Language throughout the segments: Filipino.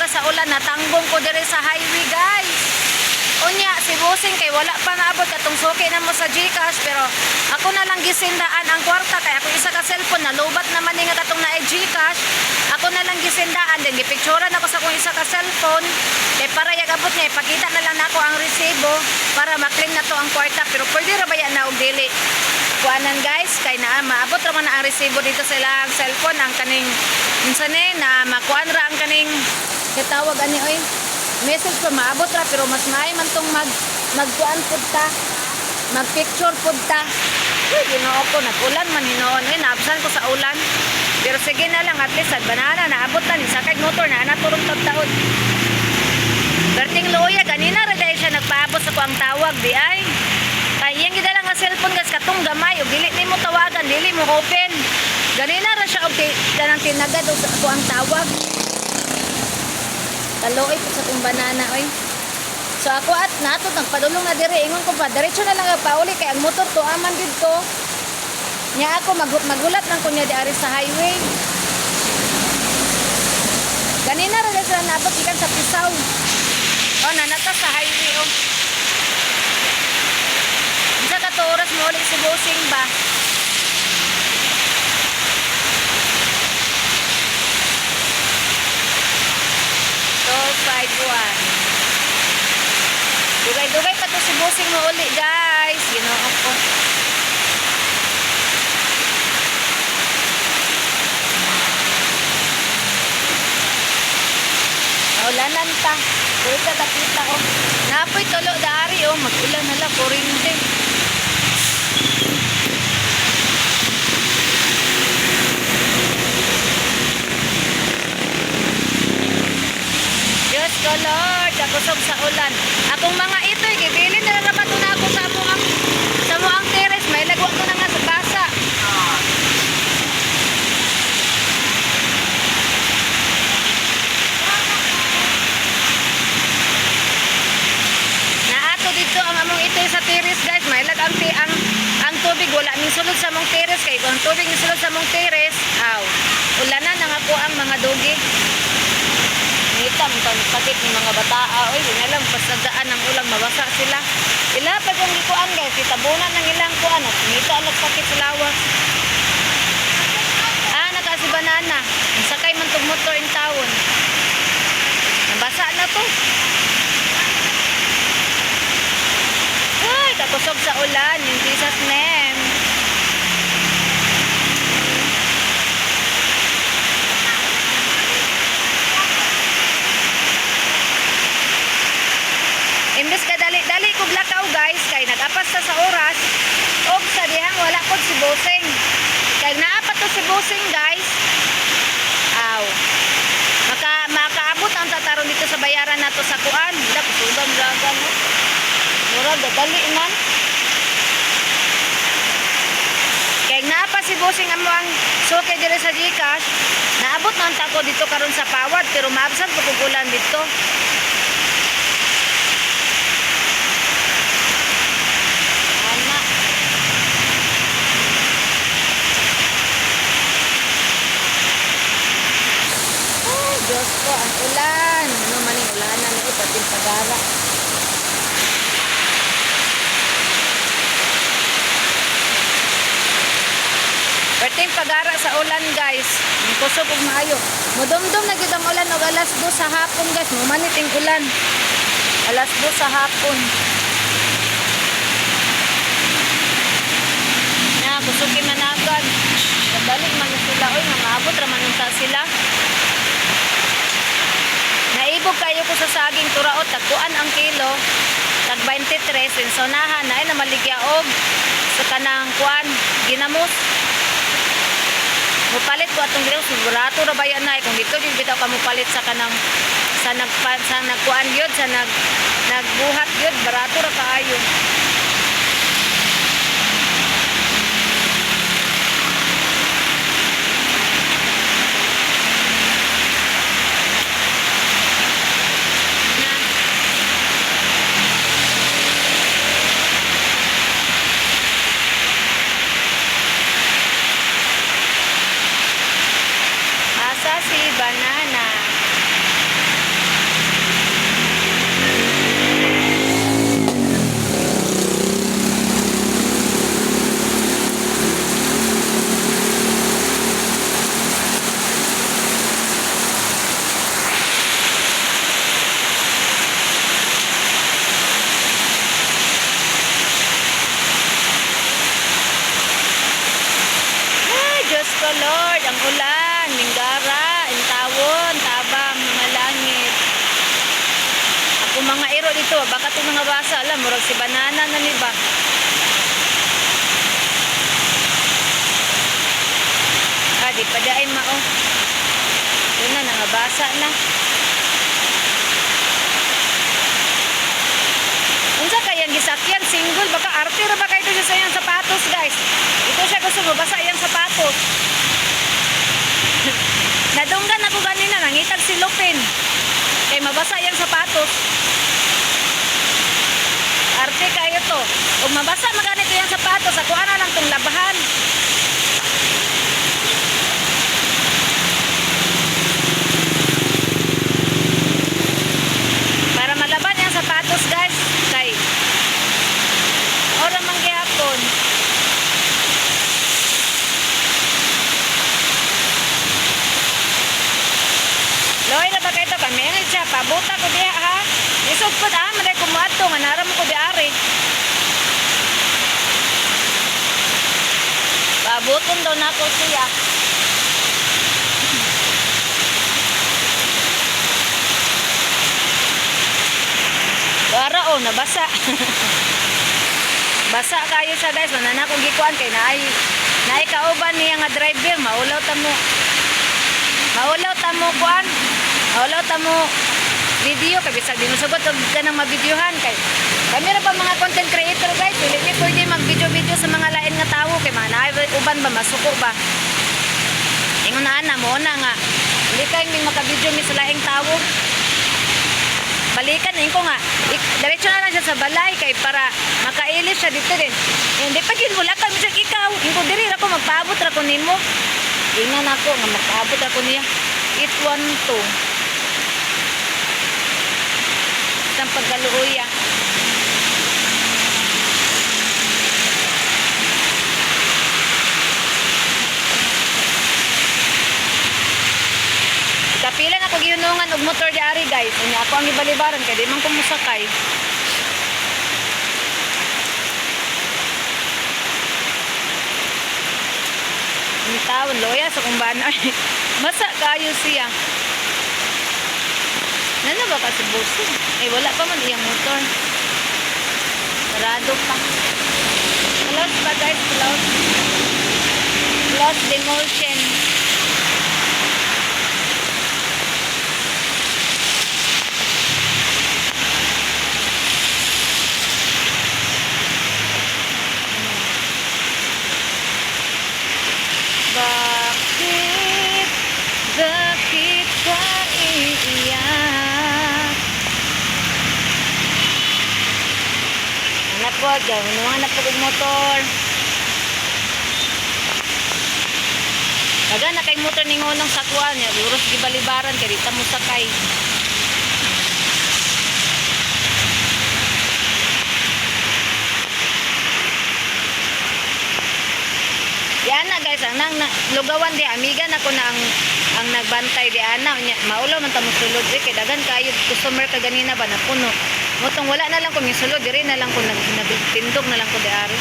sobra sa ulan, natanggong ko dire sa highway, guys. Unya, si Bossing kay wala pa naabot katong suki na mo sa GCash, pero ako na lang gisindaan ang kwarta kay ako isa ka cellphone na lobat naman nga katong na GCash. Ako na lang gisindaan din gipicturean ako sa akong isa ka cellphone kay para yagabot niya ipakita na lang nako ang resibo para maklaim na to ang kwarta, pero pwede ra ba yan na og dili kuanan, guys, kay na maabot ra man ang resibo dito sa ilang cellphone ang kaning minsan na makuan ra ang kaning katawag ani oy message pa maabot ra, pero mas maay man tong magkuan pud ta, magpicture pud ta. Uy, Ginoo ko, nag-ulan man hinoon, naabsan ko sa ulan, pero sige na lang, at least ad banana naabot na ni sakay motor na naturong tagtaod. Berting loya ganina ra dai siya nagpaabot sa ko ang tawag di ay kay iyang gidala nga cellphone, guys, katong gamay ug dili nimo tawagan, dili mo open, ganina ra siya og kanang tinagad og ko ang tawag. Kaloy po sa itong banana, oy. So ako at nato nagpadulong na dire, ingon ko pa diretso na lang pauli kay ang motor to aman didto. Nya ako magulat nang kunya di ari sa highway. Ganina ra sila naabot ikan sa Pisaw. Oh, nanata sa highway, oh. Isa ka to oras mo ulit si Bossing ba? 251. Dugay-dugay pa to si Bossing mo uli, guys. Ginoo ko. Naulanan ta. Dito nakita ko. Napoy tulo dari, oh. Mag-ulan na lang. Kurinte. Diyos ko, Lord, nakusog sa ulan. Akong mga ito'y gibilin na naman ito na ako sa muang teres. May lagwa ko na nga sa basa. Naato dito ang among ito'y sa teres, guys. May lag ang tubig. Wala ning sulod sa mong teres. Kaya kung ang tubig ni sulod sa mong teres, ulanan na nga po ang mga dugi. Ngita mo itong sakit ng mga bataa. Uy, yun na lang, pasagdaan ng ulang, mabasa sila. Ilapad yung likuan, guys. Itabunan ng ilang kuan. At ngita ang sakit sa lawas. Nakasi banana. Sakay man itong motor in town. Nabasa na to. Uy, kakusog sa ulan. In Jesus' name. Imbes ka dali-dali kog lakaw, guys, kay nag-apas ta sa oras og sa dihang wala pod si Bossing. Kay naapat to si Bossing, guys. Makaabot ang tataron dito sa bayaran nato sa kuan. Dila kusugan dragan mo. Mura dali man. Kay naapa si Bossing amo ang suke dire sa GCash. Naabot na ta ko dito karon sa Pawad, pero maabsan ko ulan dito. Diyos ko, ang ulan. Ano man yung ulanan na ipating pagara. Pating pagara sa ulan, guys. Yung kusog og maayo. Mudumdum na gid ang ulan og alas 2 sa hapon, guys. Mumanit ang ulan. Alas 2 sa hapon. Kusugin na nagad. Kadalik man sila. Uy, maabot raman unta sila. Naibog kayo ko sa saging turaot, tagkuan ang kilo, tag 23, insonahan na ay namaligyaog sa kanang kuan, ginamos. Mupalit ko atong ginamos, sigurado ra ba yan na, kung dito din bitaw ka mupalit sa kanang, sa nagkuan yun, sa nagbuhat yun, barato ra kaayo. Si banana. ang ulan, minggara, intawon, tabang, mga langit. Ako mga iro dito, baka ito mga basa, alam, murag si banana na ni ba? Di pa daay mao. Yun na, nangabasa na. Unsa kayang gisakyan, single, baka arte ra ba kayo siya sa iyang sapatos, guys. Ito siya gusto mabasa iyang sapatos. Nadunggan ako ganina, nangitag si Lupin. Kay mabasa iyang sapatos. Arte kayo to. Kung mabasa maganito iyang sapatos, ako ana lang tong labahan. Malaban yung sapatos, guys. Kay ora man gyapon. Loy na ba kayo ito? Kami nga siya. Pabuta ko diha, ha? Isod ko na. Malay kumuato. Manaram ko di ari. Pabuton daw na ko siya. Wara oh, nabasa. Basa kayo siya, guys. Manana kong gikuan kay naay kauban niya nga driver. Maulaw ta mo kuan. Maulaw ta mo video kay bisag di mo sugot og kanang mabidyohan kay kami ra pa mga content creator, guys. Dili ni pwede mag-video sa mga lain nga tawo kay manay uban ba masuko ba. Ingon na ana mo na nga dili kay mi maka-video mi sa laing tawo. Balikan ko nga. Diretso na lang siya sa balay kay para makailis siya dito din. Hindi pa gid wala kami sa ikaw. Ingo diri ra ko magpaabot ra ko nimo. Ingnan ako nga magpaabot ra ko niya. 812. Sang paggaluoya. Kapila na ko gihunungan og motor di ari, guys. Unya ako ang gibalibaran kay di man ko musakay. Ni tawon loya sa kumbana. Masa kayo siya. Nano ba kasi buso? Eh wala pa man iyang motor. Sarado pa. Close pa, guys, close. Close demolition. Bakit ka iiyak? Hanap po, hanap po kong motor. Kaga na kay motor ni ngonong sakwan niya, duros gibalibaran kay dita mo sakay. Yan na, guys, ang lugawan di amiga na ko na ang nagbantay di ana nya maulaw man ta mo sulod kay dagan kayo customer ka ganina ba napuno. Motong wala na lang ko mi sulod diri na lang ko nagtindog na lang ko di ari.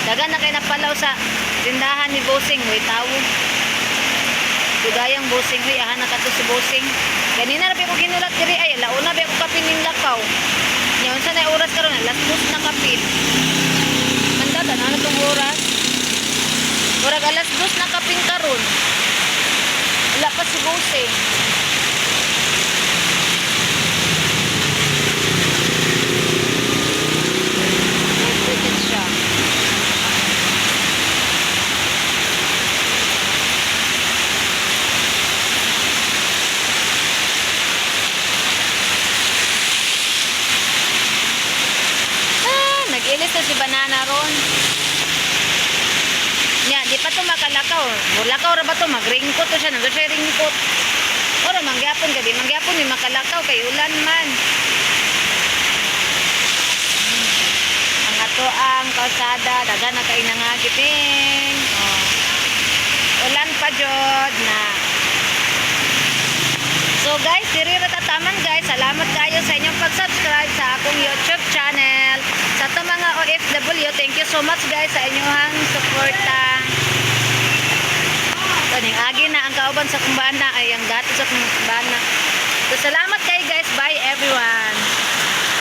Dagan na kay napalaw sa tindahan ni Bossing way tawo. Dugayang Bossing wi aha na kadto si Bossing. Ganina ra ko ginulat diri ay launa ba ko kapining lakaw. Nya unsa na oras karon alas 2 na kapin. Manda ta na tong oras. Murag alas 2 na kapin karon. Wala pa si Bossing. Ticket siya. Nag-ilis na si Banana ron. Nya, di pa to makalakaw. Lakaw ra ba to? Magringkot to siya. Nag-siya ringkot. Ora, mangyapon ka. Di mangyapon ni makalakaw. Kay ulan man. Ang ato ang kalsada. Daga na kayo nangagiting. Oh. Ulan pa jod na. So, So guys, diri ra tataman guys. Salamat kayo sa inyong pag-subscribe sa akong YouTube channel. Sa to mga OFW, thank you so much guys sa inyong suporta. Kaning agi na ang kauban sa kumbana ay ang gato sa kumbana. So salamat kayo guys. Bye everyone.